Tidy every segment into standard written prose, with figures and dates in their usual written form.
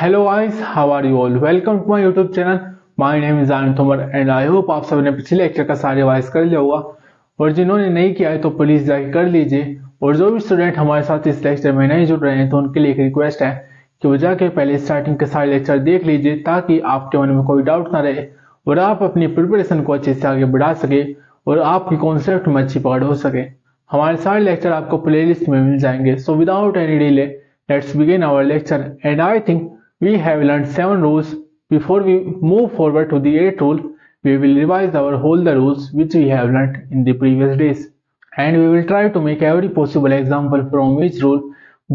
Hello guys, how are you all? Welcome to my YouTube channel. My name is Aan Tomar and I hope आप सबने पिछले lecture का सारे revise कर लिया होगा और जिन्होंने नहीं किया है तो प्लीज जाके कर लीजिए। और जो भी स्टूडेंट हमारे साथ इस लेक्चर में नहीं जुड़ रहे हैं तो उनके लिए एक रिक्वेस्ट है कि वो जाके पहले स्टार्टिंग के सारे लेक्चर देख लीजिए ताकि आपके मन में कोई डाउट ना रहे और आप अपनी प्रिपरेशन को अच्छे से आगे बढ़ा सके और आपकी कॉन्सेप्ट में अच्छी पकड़ हो सके। हमारे सारे लेक्चर आपको प्लेलिस्ट में मिल जाएंगे। So without any delay let's begin our lecture, and I think we have learned 7 rules. Before we move forward to the 8th rule, we will revise all the rules which we have learned in the previous days, and we will try to make every possible example from each rule,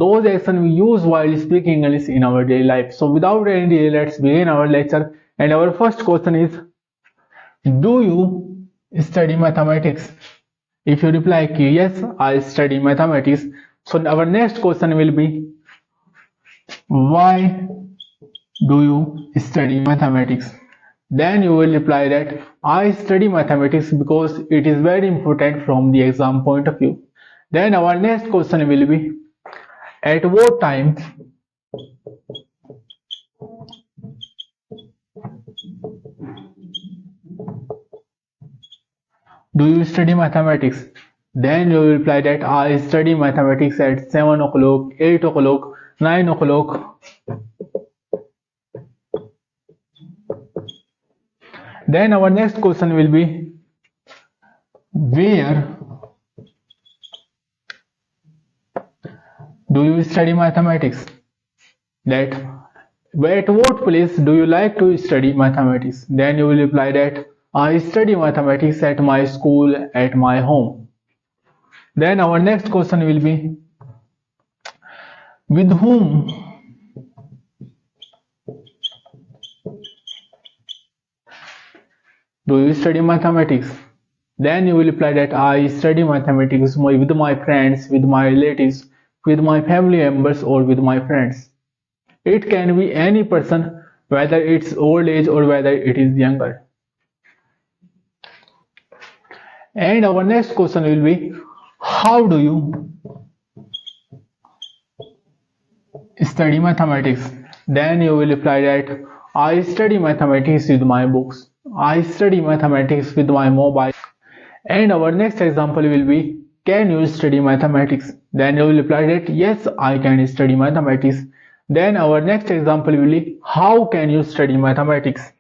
those actions we use while speaking English in our daily life. So without any delay, let's begin our lecture, and our first question is, do you study mathematics? If you reply yes, I study mathematics, so our next question will be, why do you study mathematics? Then you will reply that I study mathematics because it is very important from the exam point of view. Then our next question will be, at what time do you study mathematics? Then you will reply that I study mathematics at 7 o'clock, 8 o'clock, 9 o'clock. Then our next question will be, where do you study mathematics? That at what place do you like to study mathematics? Then you will reply that I study mathematics at my school, at my home. Then our next question will be, with whom do you study mathematics? Then you will reply that I study mathematics with my friends, with my relatives, with my family members, or with my friends. It can be any person, whether it's old age or whether it is younger. And our next question will be, how do you study mathematics? Then you will reply that I study mathematics with my books. I study mathematics with my mobile. And our next example will be, can you study mathematics? Then you will reply that yes, I can study mathematics. Then our next example will be, how can you study mathematics?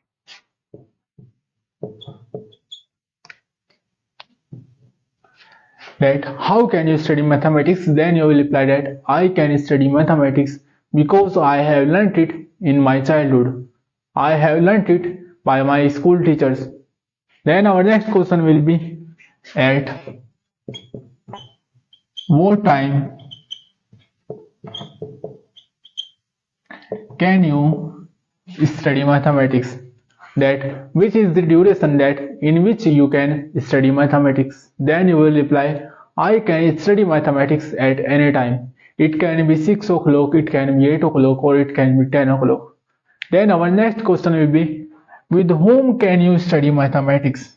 That how can you study mathematics? Then you will reply that I can study mathematics because I have learnt it in my childhood. I have learnt it by my school teachers. Then our next question will be, at what time can you study mathematics? That which is the duration that in which you can study mathematics? Then you will reply, I can study mathematics at any time. It can be 6 o'clock, it can be 8 o'clock, or it can be 10 o'clock. Then our next question will be, with whom can you study mathematics?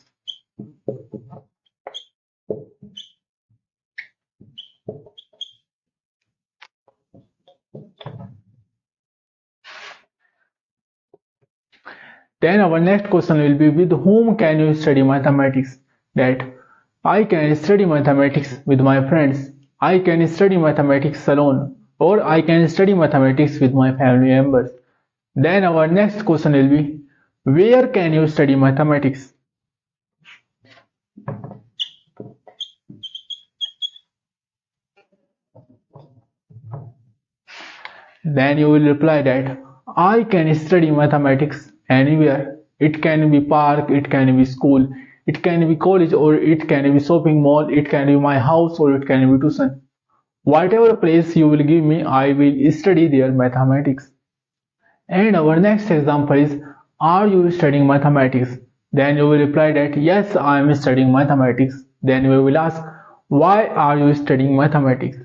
Then our next question will be, with whom can you study mathematics? That I can study mathematics with my friends. I can study mathematics alone, or I can study mathematics with my family members. Then our next question will be, where can you study mathematics? Then you will reply that I can study mathematics anywhere. It can be park, it can be school, it can be college, or it can be shopping mall, it can be my house, or it can be tuition. Whatever place you will give me, I will study there mathematics. And our next example is, are you studying mathematics? Then you will reply that yes, I am studying mathematics. Then we will ask, why are you studying mathematics?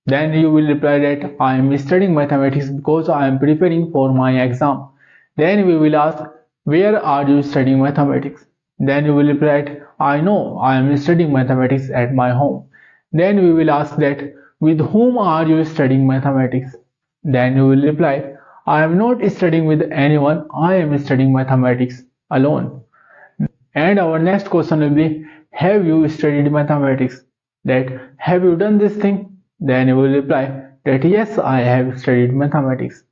Then you will reply that I am studying mathematics because I am preparing for my exam. Then we will ask, where are you studying mathematics? Then you will reply that I know I am studying mathematics at my home. Then we will ask that with whom are you studying mathematics? Then you will reply I am not studying with anyone, I am studying mathematics alone. And our next question will be, have you studied mathematics? That have you done this thing? Then you will reply that yes, I have studied mathematics.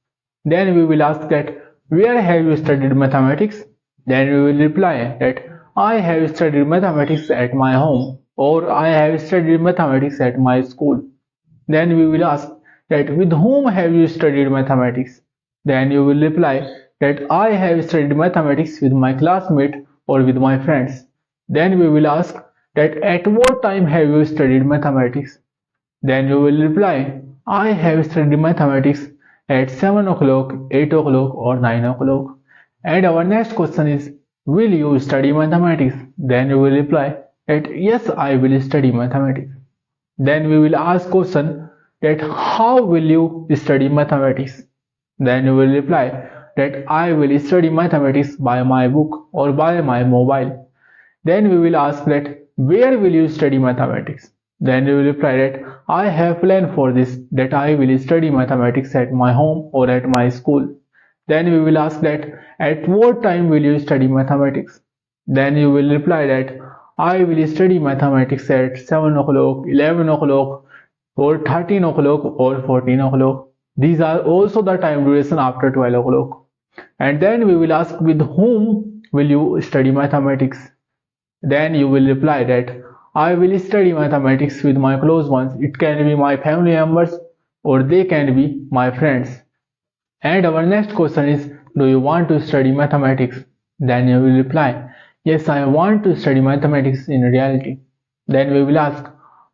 Then we will ask that where have you studied mathematics? Then we will reply that I have studied mathematics at my home, or I have studied mathematics at my school. Then we will ask that with whom have you studied mathematics? Then you will reply that I have studied mathematics with my classmate or with my friends. Then we will ask that at what time have you studied mathematics? Then you will reply, I have studied mathematics at 7 o'clock, 8 o'clock or 9 o'clock. And our next question is, will you study mathematics? Then you will reply that yes, I will study mathematics. Then we will ask question that how will you study mathematics? Then you will reply that I will study mathematics by my book or by my mobile. Then we will ask that where will you study mathematics? Then you will reply that I have planned for this, that I will study mathematics at my home or at my school. Then we will ask that at what time will you study mathematics? Then you will reply that I will study mathematics at 7 o'clock, 11 o'clock or 13 o'clock or 14 o'clock. These are also the time duration after 12 o'clock. And then we will ask with whom will you study mathematics? Then you will reply that I will study mathematics with my close ones. It can be my family members or they can be my friends. And our next question is, do you want to study mathematics? Then you will reply, yes, I want to study mathematics in reality. Then we will ask,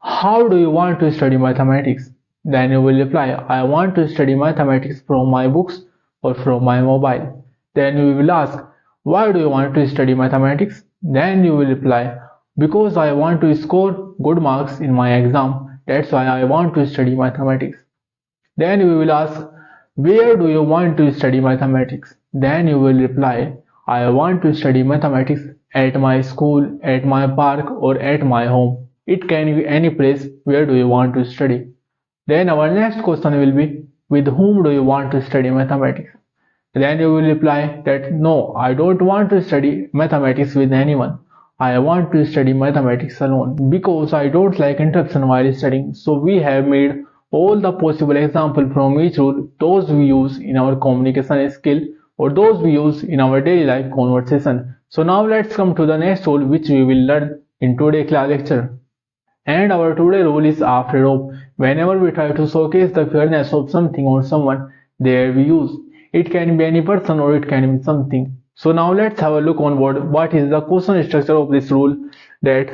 how do you want to study mathematics? Then you will reply, I want to study mathematics from my books or from my mobile. Then we will ask, why do you want to study mathematics? Then you will reply, because I want to score good marks in my exam. That's why I want to study mathematics. Then we will ask, where do you want to study mathematics? Then you will reply, I want to study mathematics at my school, at my park or at my home. It can be any place. Where do you want to study? Then our next question will be, with whom do you want to study mathematics? Then you will reply that no, I don't want to study mathematics with anyone. I want to study mathematics alone because I don't like interruption while studying. So we have made all the possible examples from each rule, those we use in our communication skill or those we use in our daily life conversation. So now let's come to the next rule which we will learn in today's class lecture. And our today rule is after hope. Whenever we try to showcase the fairness of something or someone, there we use. It can be any person or it can be something. So now let's have a look on what is the question structure of this rule. That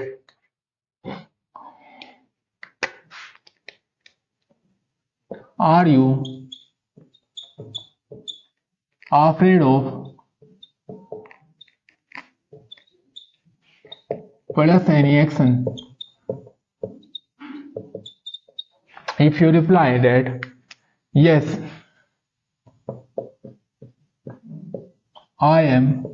are you afraid of plus any action? If you reply that yes, I am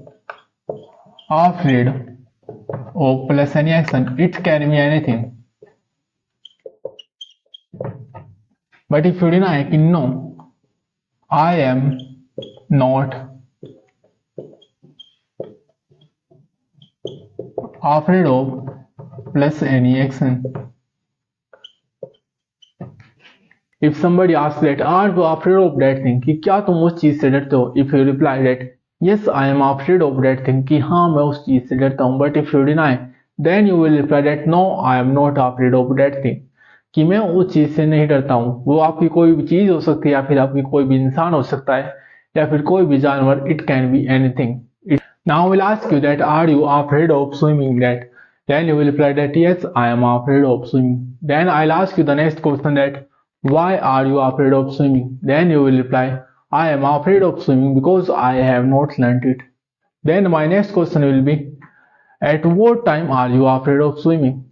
afraid of plus any action, it can be anything. But if you deny no, I am not afraid of plus any action. If somebody asks that are you afraid of that thing, कि क्या तुम उस चीज से डरते हो? If you reply that yes, I am afraid of that thing, कि हाँ मैं उस चीज से डरता हूँ. But if you deny, then you will reply that no, I am not afraid of that thing, कि मैं उस चीज से नहीं डरता हूँ. वो आपकी कोई भी चीज हो सकती है या फिर आपकी कोई भी इंसान हो सकता है या फिर कोई भी जानवर. It can be anything. Now we'll ask you that are you afraid of swimming? That then you will reply that yes, I am afraid of swimming. Then I'll ask you the next question that why are you afraid of swimming? Then you will reply, I am afraid of swimming because I have not learnt it. Then my next question will be, at what time are you afraid of swimming?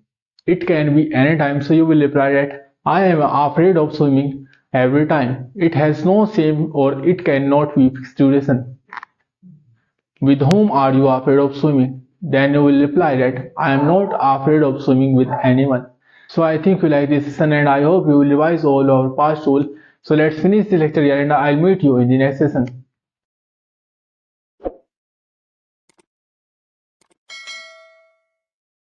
It can be any time, so you will reply that I am afraid of swimming every time. It has no same or it cannot be fixed duration. With whom are you afraid of swimming? Then you will reply that I am not afraid of swimming with anyone. So I think you like this session and I hope you will revise all our past rules So let's finish the lecture here and I'll meet you in the next session.